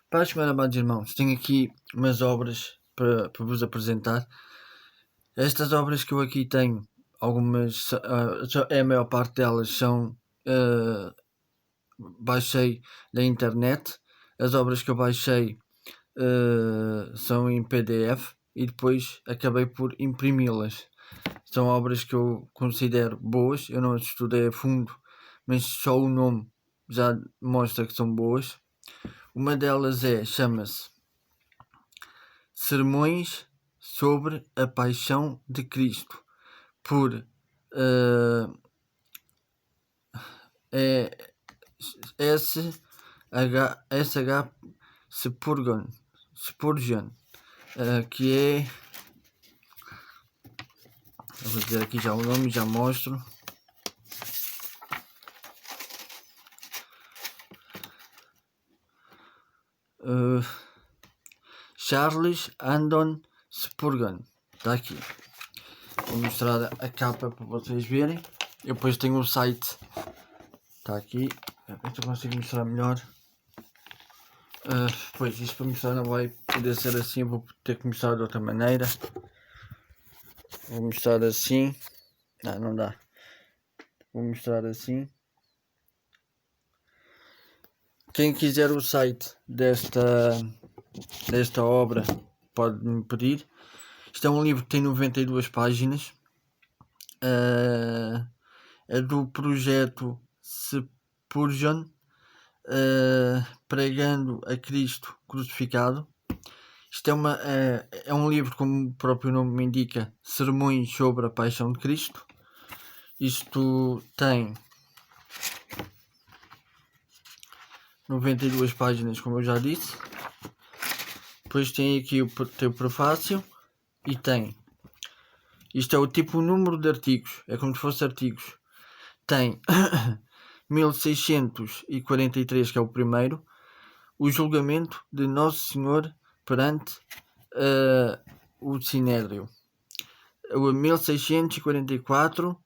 Para a semana, amados irmãos, tenho aqui umas obras para vos apresentar. Estas obras que eu aqui tenho, algumas, a maior parte delas são, baixei da internet. As obras que eu baixei são em PDF e depois acabei por imprimi-las. São obras que eu considero boas, eu não as estudei a fundo, mas só o nome já mostra que são boas. Uma delas chama-se Sermões sobre a Paixão de Cristo, por S.H. Spurgeon, que é, eu vou dizer aqui já o nome, já mostro. Charles Haddon Spurgeon, está aqui. Vou mostrar a capa para vocês verem. Eu depois tenho um site, está aqui. Eu consigo mostrar melhor. Pois isto para mostrar não vai poder ser assim, eu vou ter que mostrar de outra maneira. Vou mostrar assim. Não dá. Vou mostrar assim. Quem quiser o site desta obra pode me pedir. Isto é um livro que tem 92 páginas. É do projeto Spurgeon, pregando a Cristo crucificado. Isto é um livro, como o próprio nome me indica, sermões sobre a paixão de Cristo. Isto tem 92 páginas, como eu já disse. Depois tem aqui o prefácio e tem. Isto é o tipo, o número de artigos, é como se fosse artigos. Tem 1643, que é o primeiro, o julgamento de Nosso Senhor perante o Sinédrio. O 1644,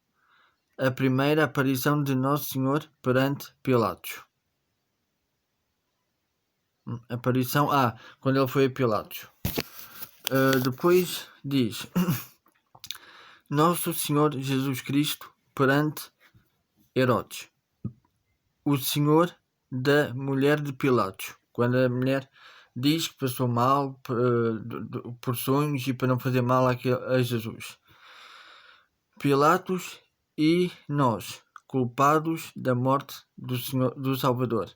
a primeira aparição de Nosso Senhor perante Pilatos. Aparição, quando ele foi a Pilatos. Depois diz Nosso Senhor Jesus Cristo perante Herodes, o Senhor da mulher de Pilatos, quando a mulher diz que passou mal por sonhos e para não fazer mal a Jesus. Pilatos e nós, culpados da morte do Salvador,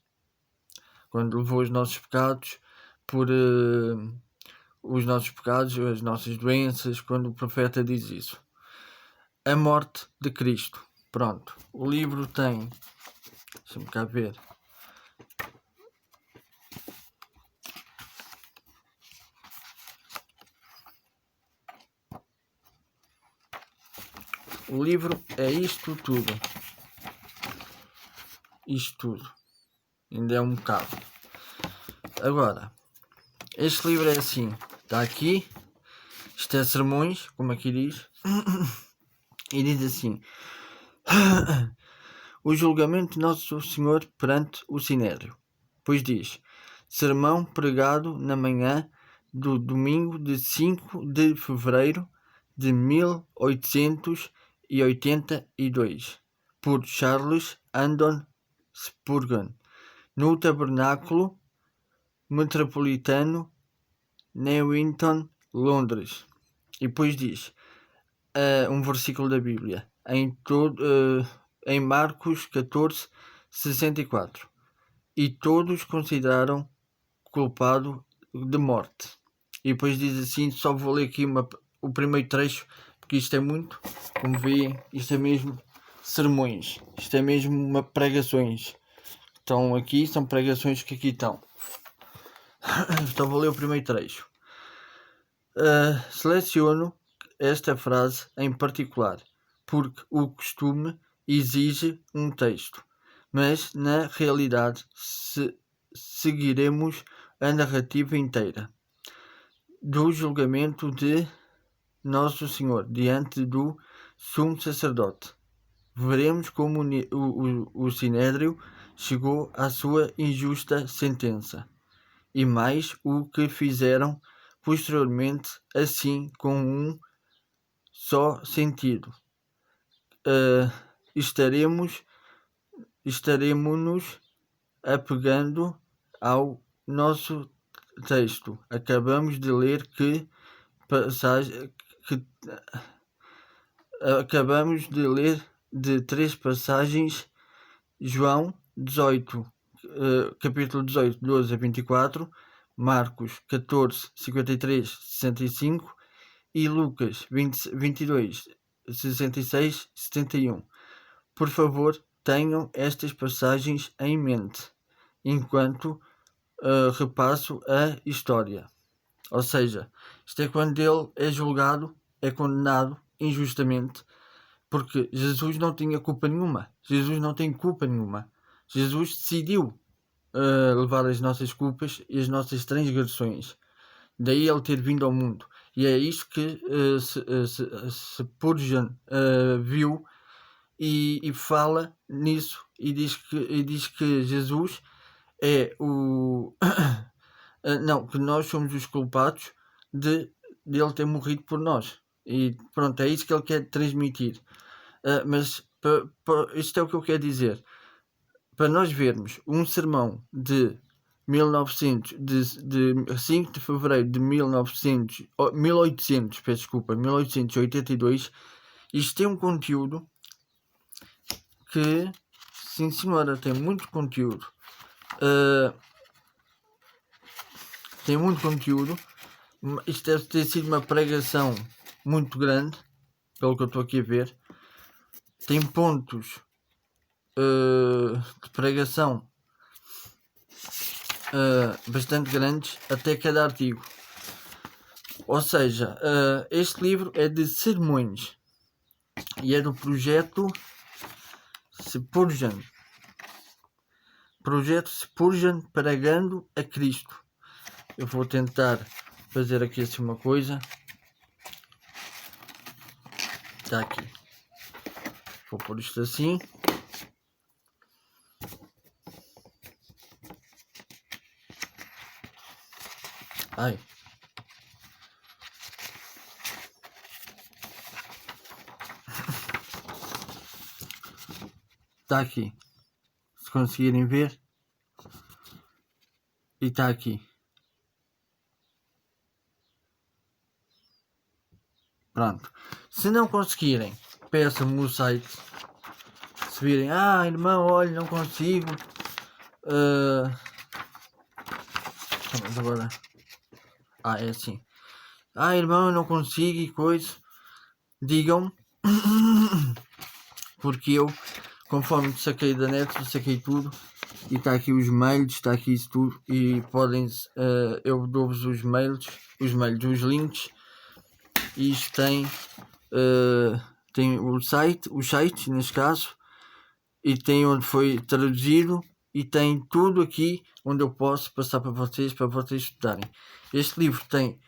quando levou os nossos pecados os nossos pecados, as nossas doenças, quando o profeta diz isso. A morte de Cristo. Pronto. O livro tem... Deixa-me cá ver. O livro é isto tudo. Isto tudo. Ainda é um bocado. Agora, este livro é assim. Está aqui. Isto é sermões, como aqui diz. E diz assim: o julgamento de Nosso Senhor perante o Sinédrio. Pois diz: sermão pregado na manhã do domingo de 5 de fevereiro de 1882, por Charles Haddon Spurgeon, no Tabernáculo Metropolitano, Newington, Londres. E depois diz um versículo da Bíblia em Marcos 14:64, e todos consideraram culpado de morte. E depois diz assim, só vou ler aqui o primeiro trecho, porque isto é muito, como veem, isto é mesmo sermões, isto é mesmo pregações. Estão aqui, são pregações que aqui estão. Então vou ler o primeiro trecho. Seleciono esta frase em particular, porque o costume exige um texto, mas na realidade seguiremos a narrativa inteira do julgamento de Nosso Senhor diante do sumo sacerdote. Veremos como o Sinédrio chegou à sua injusta sentença e mais o que fizeram posteriormente, assim com um só sentido. Estaremos-nos apegando ao nosso texto. Acabamos de ler de 3 passagens, João 18, capítulo 18, 12 a 24, Marcos 14, 53, 65 e Lucas 22, 66, 71. Por favor, tenham estas passagens em mente enquanto repasso a história. Ou seja, isto é quando ele é julgado, é condenado injustamente, porque Jesus não tinha culpa nenhuma. Jesus não tem culpa nenhuma. Jesus decidiu levar as nossas culpas e as nossas transgressões. Daí ele ter vindo ao mundo. E é isso que Spurgeon viu e fala nisso e diz que Jesus é o não, que nós somos os culpados de ele ter morrido por nós. E pronto, é isso que ele quer transmitir. Mas isto é o que eu quero dizer. Para nós vermos um sermão de 5 de fevereiro de 1882, isto tem um conteúdo que, sim senhora, tem muito conteúdo. Tem muito conteúdo. Isto deve ter sido uma pregação muito grande, pelo que eu estou aqui a ver. Tem pontos de pregação bastante grandes, até cada artigo. Ou seja, este livro é de sermões e é do projeto Spurgeon. Projeto Spurgeon pregando a Cristo. Eu vou tentar fazer aqui assim uma coisa. Está aqui. Vou pôr isto assim. Ai. Está aqui. Se conseguirem ver. E está aqui. Pronto. Se não conseguirem, peçam-me no site. Se virem, irmão, olha, não consigo. Mas agora. É assim. Irmão, não consigo e coisa. Digam-me. Porque eu, conforme saquei da net, saquei tudo. E está aqui os mails, está aqui isso tudo. E podem. Eu dou-vos os os links. E isto tem os sites neste caso, e tem onde foi traduzido, e tem tudo aqui onde eu posso passar para vocês estudarem. Este livro tem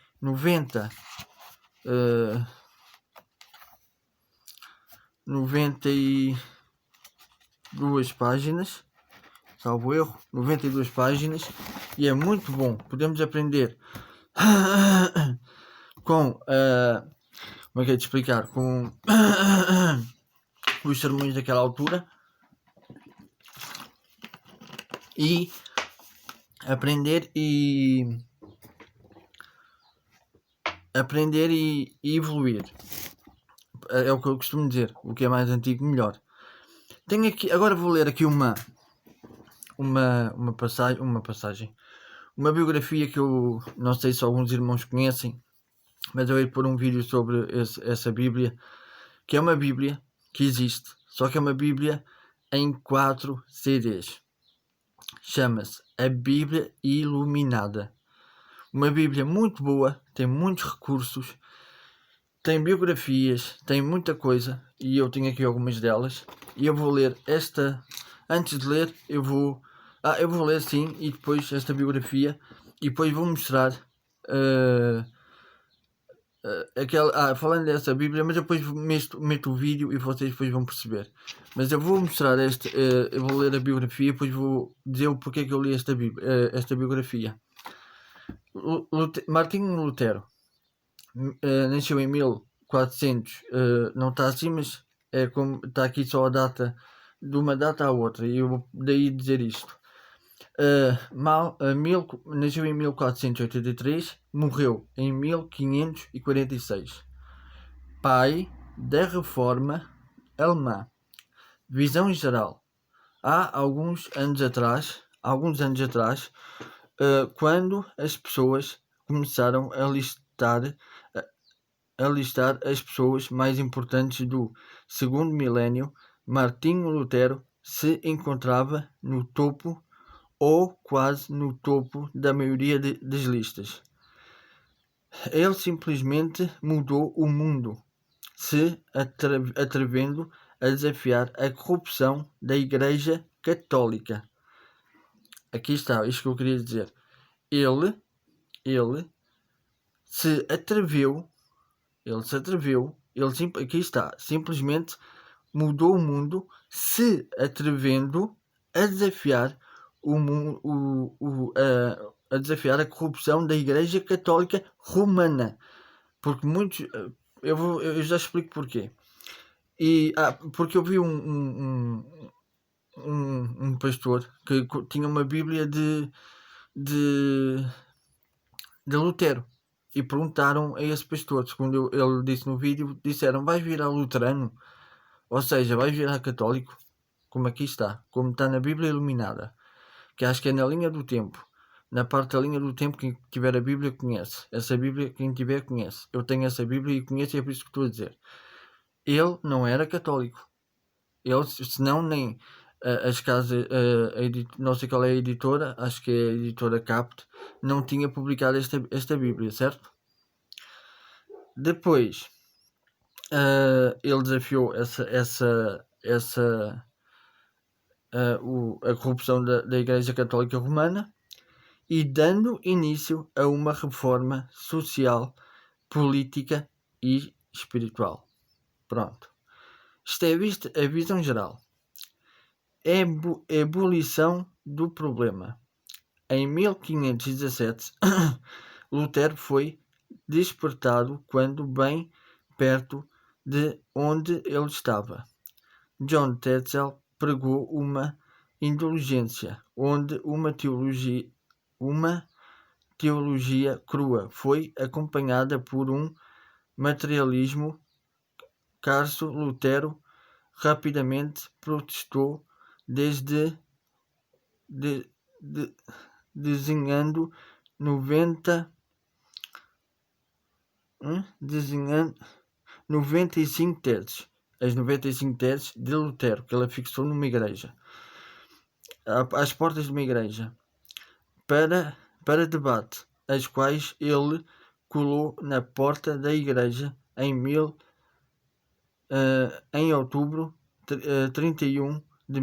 92 páginas, salvo erro, 92 páginas, e é muito bom. Podemos aprender com como é que é de explicar, com os sermões daquela altura, e aprender e evoluir. É o que eu costumo dizer, o que é mais antigo melhor. Tenho aqui, agora vou ler aqui uma passagem, uma biografia que eu não sei se alguns irmãos conhecem, mas eu ia pôr um vídeo sobre essa Bíblia, que é uma Bíblia que existe, só que é uma Bíblia em 4 CDs. Chama-se A Bíblia Iluminada. Uma Bíblia muito boa, tem muitos recursos, tem biografias, tem muita coisa, e eu tenho aqui algumas delas, e eu vou ler esta. Antes de ler, eu vou ler sim, e depois esta biografia, e depois vou mostrar falando dessa Bíblia, mas depois meto o vídeo e vocês depois vão perceber. Mas eu vou mostrar eu vou ler a biografia e depois vou dizer o porquê que eu li esta biografia. Martinho Lutero nasceu em 1400, não está assim, mas é como está aqui só a data de uma data à outra, e eu vou daí dizer isto. Nasceu em 1483, morreu em 1546. Pai da Reforma Alemã. Visão geral. Há alguns anos atrás, quando as pessoas começaram a listar as pessoas mais importantes do segundo milénio, Martinho Lutero se encontrava no topo ou quase no topo da maioria das listas. Ele simplesmente mudou o mundo, se atrevendo a desafiar a corrupção da Igreja Católica. Aqui está, isto que eu queria dizer. Ele se atreveu, aqui está, simplesmente mudou o mundo, se atrevendo a desafiar a desafiar a corrupção da Igreja Católica Romana. Porque muitos, eu já explico porquê. Porque eu vi um pastor que tinha uma Bíblia de Lutero, e perguntaram a esse pastor, segundo ele disse no vídeo, disseram: vais virar luterano? Ou seja, vais virar católico? Como aqui está, como está na Bíblia Iluminada, que acho que é na linha do tempo. Na parte da linha do tempo, quem tiver a Bíblia conhece. Essa Bíblia, quem tiver, conhece. Eu tenho essa Bíblia e conheço, e é por isso que estou a dizer. Ele não era católico. Ele, senão, nem as casas, não sei qual é a editora, acho que é a editora Capt, não tinha publicado esta Bíblia, certo? Depois, ele desafiou a corrupção da Igreja Católica Romana, e dando início a uma reforma social, política e espiritual. Pronto. Isto é a visão geral. Ebulição do problema. Em 1517, Lutero foi despertado quando bem perto de onde ele estava. John Tetzel pregou uma indulgência, onde uma teologia crua foi acompanhada por um materialismo carso. Lutero rapidamente protestou, desenhando 95 teses. As 95 teses de Lutero, que ele fixou numa igreja, às portas de uma igreja, para debate, as quais ele colou na porta da igreja em outubro 31 de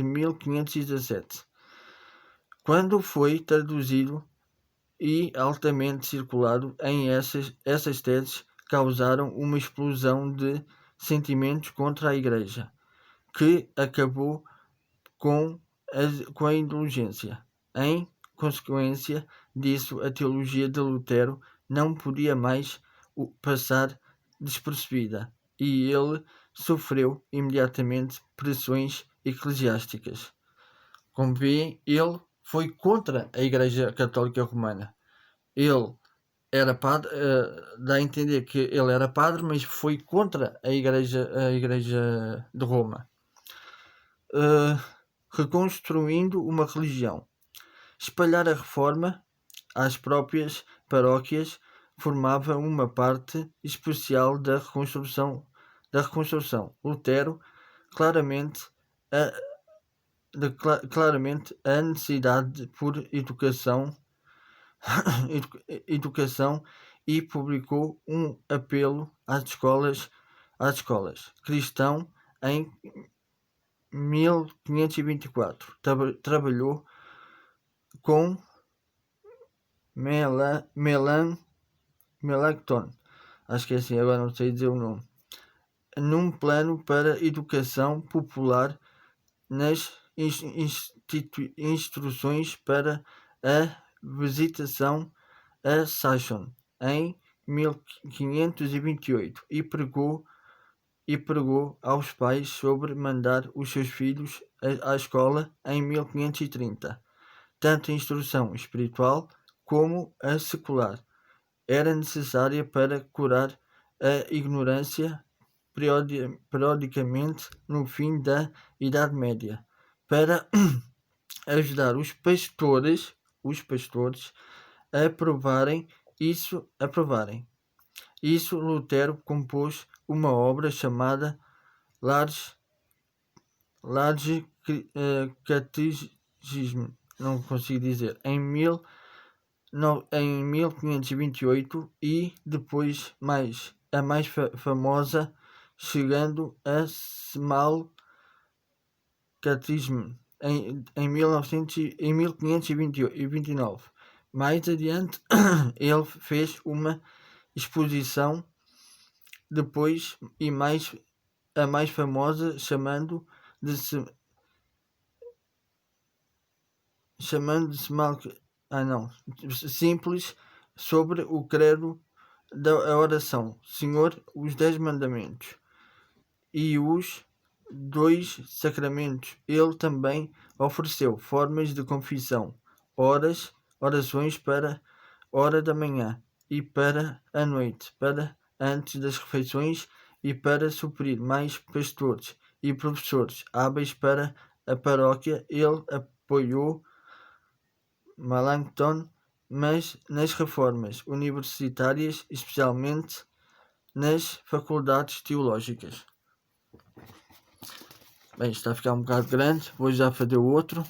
1517, quando foi traduzido e altamente circulado. Essas teses causaram uma explosão de sentimentos contra a Igreja, que acabou com a indulgência. Em consequência disso, a teologia de Lutero não podia mais passar despercebida, e ele sofreu imediatamente pressões eclesiásticas. Como veem, ele foi contra a Igreja Católica Romana. Ele era padre, dá a entender que ele era padre, mas foi contra a Igreja de Roma. Reconstruindo uma religião. Espalhar a reforma às próprias paróquias formava uma parte especial da reconstrução. Lutero claramente a necessidade por educação e publicou um apelo às escolas cristão em 1524. Trabalhou com Melanchthon, acho que é assim, agora não sei dizer o nome, num plano para educação popular, nas instruções para a visitação a Saxon em 1528 e pregou aos pais sobre mandar os seus filhos à escola em 1530. Tanto a instrução espiritual como a secular era necessária para curar a ignorância periodicamente no fim da Idade Média. Para ajudar os pastores a aprovarem isso, Lutero compôs uma obra chamada Large Catechism, não consigo dizer, em 1528 e depois a mais famosa, chegando a Small Catechism em 1529. Mais adiante, ele fez uma exposição depois e a mais famosa, chamando de simples, sobre o credo da oração, Senhor, os 10 mandamentos e os 2 sacramentos. Ele também ofereceu formas de confissão, orações para hora da manhã e para a noite, para antes das refeições e para suprir mais pastores e professores hábeis para a paróquia. Ele apoiou Melanchthon, mas nas reformas universitárias, especialmente nas faculdades teológicas. Bem, está a ficar um bocado grande, vou já fazer o outro.